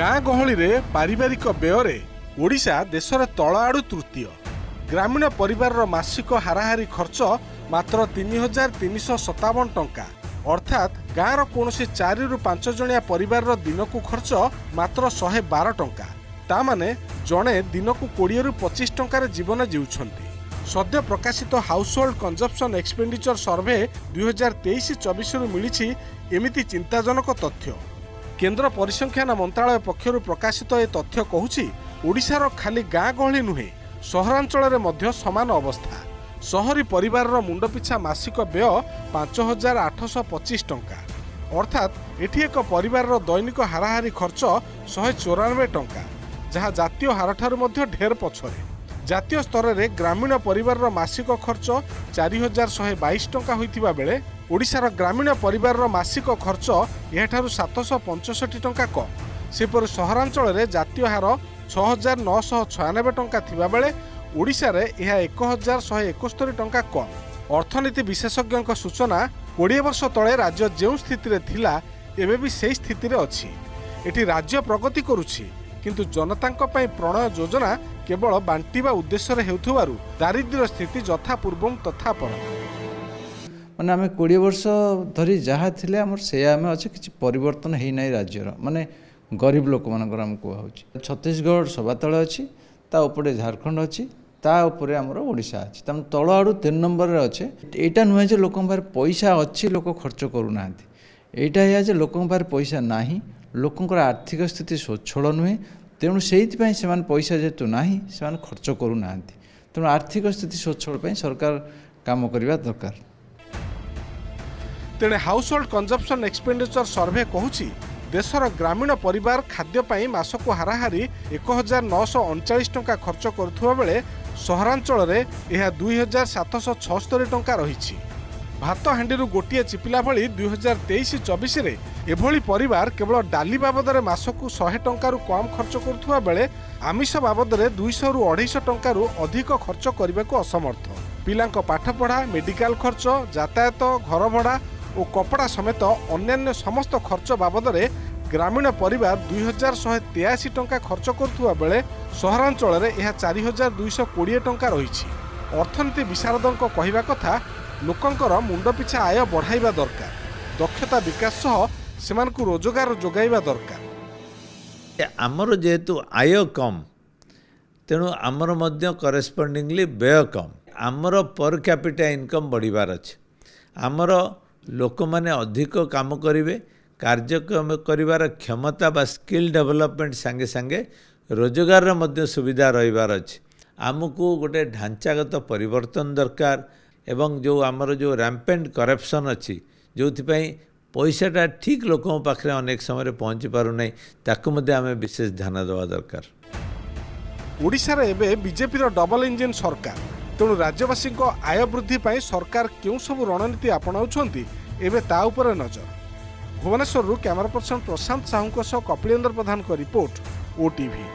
गाँ गहली रे पारिवारिक व्यय ओडिशा देशर तल आड़ू तृतीय। ग्रामीण परिवार मासिक हाराहारी खर्च मात्र 3357 टंका अर्थात गाँव कौनसी 4 ରୁ 5 जणिया परिवार दिनकू खर्च मात्र 112 टंका। ता माने जणे दिनकू 20 ରୁ 25 टंकार जीवन जीउछंती। सद्य प्रकाशित हाउस होल्ड कंजप्शन एक्सपेंडिचर सर्वे 2023-24 रु मिली एमिति चिंताजनक तथ्य। केंद्र परिसंख्यान मंत्रालय पक्षरु प्रकाशित ए तथ्य कहूछि ओडिशार खाली गाँ गहली नुहे सहरांचल रे मध्य समान अवस्था। शहरी परिवार मुंड पिछा मासिक व्यय 5825 टंका अर्थात एठी एक परिवार दैनिक हाराहारी खर्च 194 टंका जहाँ जातीय हार ठारू मध्य ढेर पछरे। जातीय स्तर में ग्रामीण परिवार मासिक खर्च 4122 टंका होइथिबा बेले ओडिशार ग्रामीण परिवार मासिक खर्च यहाठारू 765 टंका कम। सेपरि सहरांचल में जातीय हार 6996 टंका थिबा बेले ओडिशा रे यह 1171 टंका कम। अर्थनीति विशेषज्ञ सूचना 20 वर्ष तले राज्य जो स्थिति रे थिला एबे भी सही स्थिति रे अछि। एठी राज्य प्रगति करुछि किंतु जनतांक पई प्रणय योजना केवल बांटीबा उद्देश्य रे हेउथुवारु दारिद्र्य स्थिति जथा पूर्वं तथा पर माने आमे 20 वर्ष धरी जहा थिले हमर से आमे अछि किछि परिवर्तन हेइ नै राज्यर माने गरीब लोक मानकर हम को होछि। छत्तीसगढ़ सभा तळे अछि ता उपरे झारखंड अछि ता उपरे हमर ओडिशा अछि तम तळ आडू 3 नंबर रे अछि। एटा नुहे जे लोकन पार पैसा अछि लोक खर्च करू नांती। एटा या जे लोकन पार पैसा नाही लोकंकर आर्थिक स्थिति स्वच्छल नुहे तेणु से पैसा जेतु ना से खर्च करू नांती। तेणु आर्थिक स्थिति स्वच्छल सरकार काम करने दरकार। तेणे household consumption expenditure survey कहूछि देशर ग्रामीण परिवार खाद्य मासक हाराहारी 1939 टंका खर्च करुवा बेले सहरांचल में यह 2776 टंका रही। भात हांडी गोटे चिपिला भली 2023-24 रे एभली परिवार केवल डाली बाबद मासकू 100 टंका कम खर्च करुवा बेले आमिष बाबद 200 ରୁ 250 टंका अधिक खर्च करने को असमर्थ। पिलांक पाठपढ़ा मेडिकल खर्च यातायात घर भड़ा और कपड़ा समेत अन्यान्य समस्त खर्च बाबद ग्रामीण परिवार 2183 टंका खर्च करुवा बेले सहरांचल में यह 4220 टंका रही। अर्थनीति विशारदों कहवा कथा लोकंकर मुंड पिछा आय बढ़ाइबा दरकार दक्षता विकास सह सेमानकु रोजगार जोगाइबा दरकार। आमर जेहेतु आय कम तेणु आमर मध्य करेस्पोंडिंगली व्यय कम आमर पर कैपिटा इनकम बढ़िबार अछि। आमर लोक माने अधिक काम करिवे कार्य करिवार क्षमता बा स्किल डेवलपमेंट संगे संगे रोजगार मध्य सुविधा रहिबार अछि। आमको गोटे ढांचागत परिवर्तन दरकार एवं जो आमर जो रैम्पेंट करप्शन अच्छी जो पैसाटा ठीक लोकों पाखे अनेक समय पहुँची पारु नहीं ताकु मध्य आमे विशेष ध्यान देवा दरकार। ओडिशा रे एबे बीजेपी रो डबल इंजन सरकार तेणु राज्यवासी आय वृद्धि पाई सरकार क्यों सब रणनीति अपनाउछंती एबे ता उपरे नजर। भुवनेश्वर कैमरा पर्सन प्रशांत साहू कपिलेंद्र प्रधान को रिपोर्ट ओटीवी।